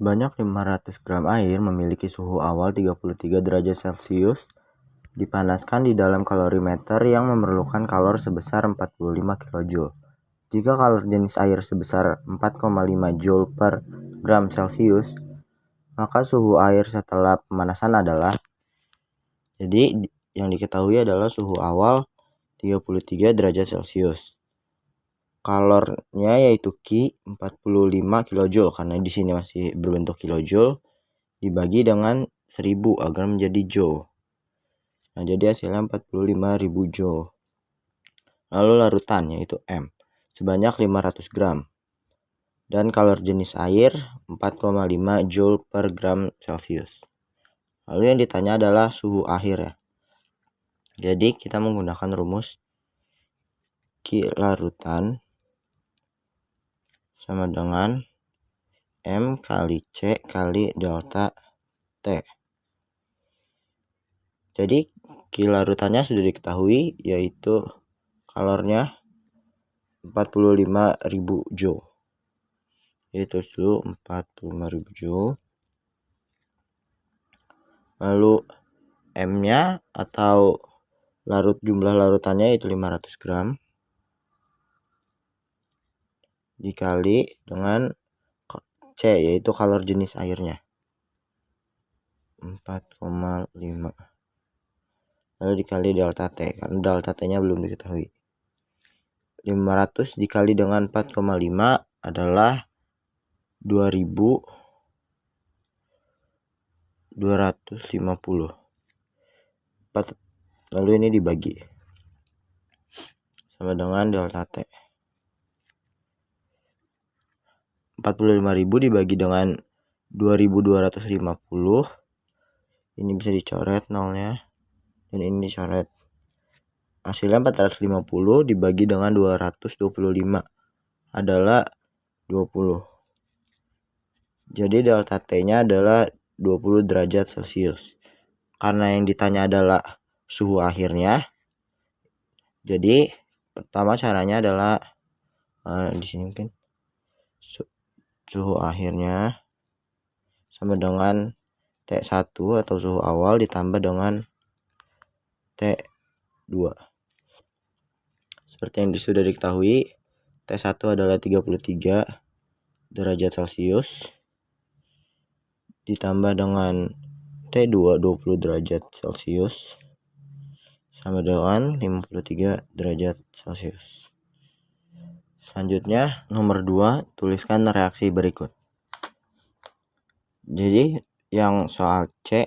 Sebanyak 500 gram air memiliki suhu awal 33 derajat Celcius, dipanaskan di dalam kalorimeter yang memerlukan kalor sebesar 45 kJ. Jika kalor jenis air sebesar 4,5 Joule per gram Celcius, maka suhu air setelah pemanasan adalah, jadi yang diketahui adalah suhu awal 33 derajat Celcius. Kalornya yaitu Q 45 kJ, karena di sini masih berbentuk kilojoule, dibagi dengan 1000 agar menjadi joule. Nah, jadi hasilnya 45.000 joule. Lalu larutan yaitu M sebanyak 500 gram. Dan kalor jenis air 4,5 Joule per gram Celcius. Lalu yang ditanya adalah suhu akhir ya. Jadi kita menggunakan rumus Q larutan sama dengan M kali C kali delta T. Jadi Q larutannya sudah diketahui, yaitu kalornya 45.000 Joule. Yaitu dulu 45.000 Joule. Lalu M-nya atau jumlah larutannya itu 500 gram dikali dengan C, yaitu kalor jenis airnya 4,5, lalu dikali delta T, karena delta T-nya belum diketahui. 500 dikali dengan 4,5 adalah 2250. Lalu ini dibagi sama dengan delta T. 45.000 dibagi dengan 2250. Ini bisa dicoret nolnya, dan ini dicoret. Hasilnya 450 dibagi dengan 225 adalah 20. Jadi delta T-nya adalah 20 derajat Celcius. Karena yang ditanya adalah suhu akhirnya, jadi pertama caranya adalah di sini mungkin suhu akhirnya sama dengan T1 atau suhu awal ditambah dengan T2. Seperti yang sudah diketahui, T1 adalah 33 derajat Celcius ditambah dengan T2 20 derajat Celcius sama dengan 53 derajat Celcius. Selanjutnya nomor 2, tuliskan reaksi berikut. Jadi yang soal C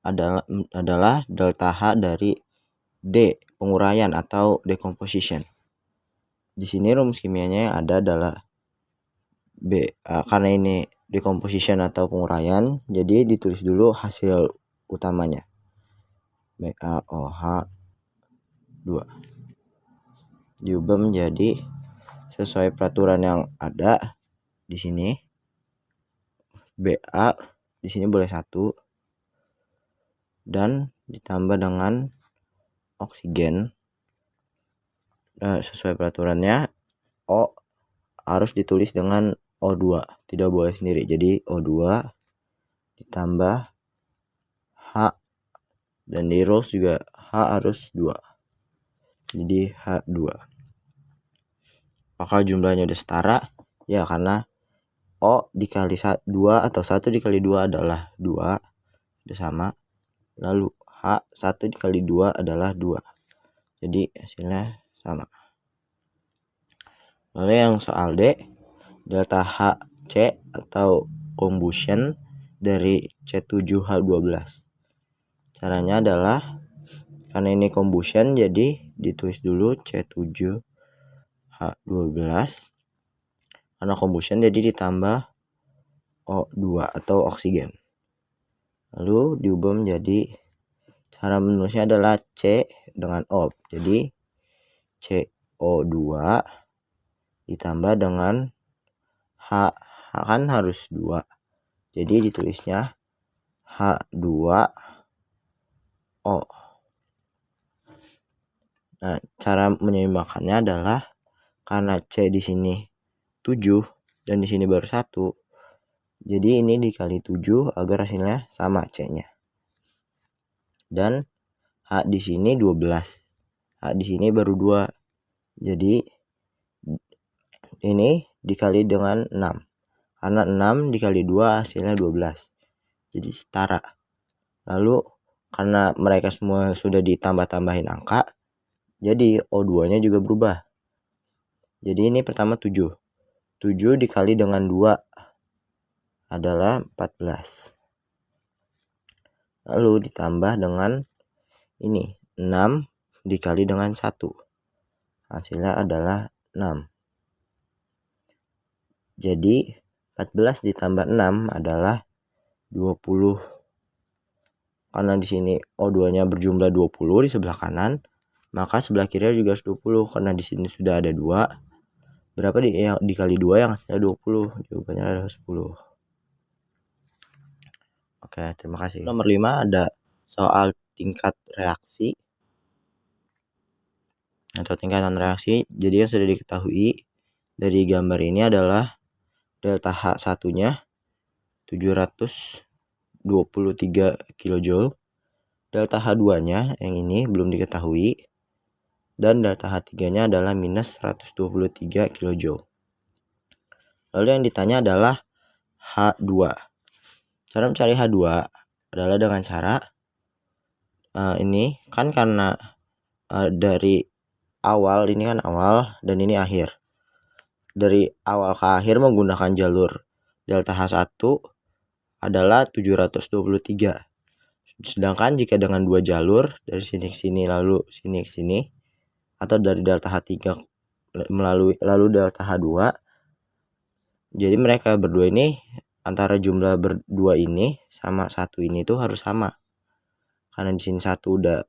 adalah delta H dari D, penguraian atau decomposition. Di sini rumus kimianya yang ada adalah B. Karena ini decomposition atau penguraian, jadi ditulis dulu hasil utamanya. BaOH 2 diubah menjadi sesuai peraturan yang ada di sini. Ba di sini boleh 1 dan ditambah dengan oksigen. Sesuai peraturannya O harus ditulis dengan O2, tidak boleh sendiri. Jadi O2 ditambah H, dan di rules juga H harus 2. Jadi H2. Apakah jumlahnya udah setara? Ya, karena O dikali 2 atau 1 dikali 2 adalah 2, udah sama. Lalu H 1 dikali 2 adalah 2. Jadi hasilnya sama. Lalu yang soal D, delta HC atau combustion dari C7H12. Caranya adalah, karena ini combustion, jadi ditulis dulu C7H12. Karena combustion jadi ditambah O2 atau oksigen. Lalu diubah menjadi, cara menulisnya adalah C dengan O. Jadi CO2 ditambah dengan H kan harus 2. Jadi ditulisnya H2O. Nah, cara menyeimbangkannya adalah karena C di sini 7 dan di sini baru 1, Jadi ini dikali 7 agar hasilnya sama C-nya. Dan H di sini 12. H di sini baru 2. Jadi ini dikali dengan 6. Karena 6 dikali 2 hasilnya 12. Jadi setara. Lalu karena mereka semua sudah ditambah-tambahin angka, jadi O2-nya juga berubah. Jadi ini pertama 7. 7 dikali dengan 2 adalah 14. Lalu ditambah dengan ini 6 dikali dengan 1. Hasilnya adalah 6. Jadi 14 ditambah 6 adalah 20. Karena di sini O2-nya berjumlah 20 di sebelah kanan, maka sebelah kiri juga harus 20. Karena di sini sudah ada 2. Berapa dikali 2 yang hasilnya 20? Jawabannya adalah 10. Oke, terima kasih. Nomor 5 ada soal tingkat reaksi atau tingkatan reaksi. Jadi yang sudah diketahui dari gambar ini adalah delta H1-nya 723 kJ, delta H2-nya yang ini belum diketahui, dan delta H3-nya adalah minus 123 kJ. Lalu yang ditanya adalah H2. Cara mencari H2 adalah dengan cara ini kan karena dari awal, ini kan awal dan ini akhir. Dari awal ke akhir menggunakan jalur delta H1 adalah 723. Sedangkan jika dengan dua jalur dari sini ke sini lalu sini ke sini, atau dari delta H3 lalu delta H2, jadi mereka berdua ini antara jumlah berdua ini sama satu ini tuh harus sama. Karena di sini satu udah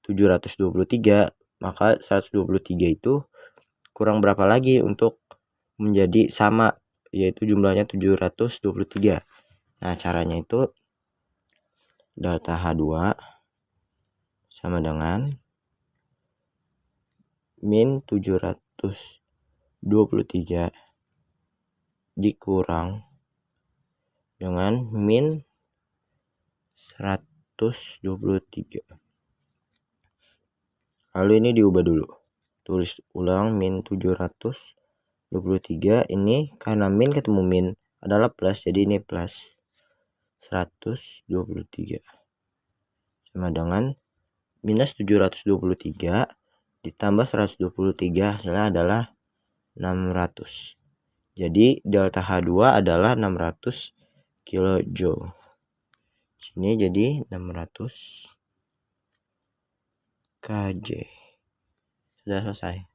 723, maka 123 itu kurang berapa lagi untuk menjadi sama, yaitu jumlahnya 723. Nah, caranya itu delta H2 sama dengan min 723 dikurang dengan min 123. Lalu ini diubah dulu. Tulis ulang min 723. Ini karena min ketemu min adalah plus, jadi ini plus 123 sama dengan minus 723 ditambah 123 hasilnya adalah 600. Jadi delta H2 adalah 600 kJ. Sini jadi 600 kJ. Sudah selesai.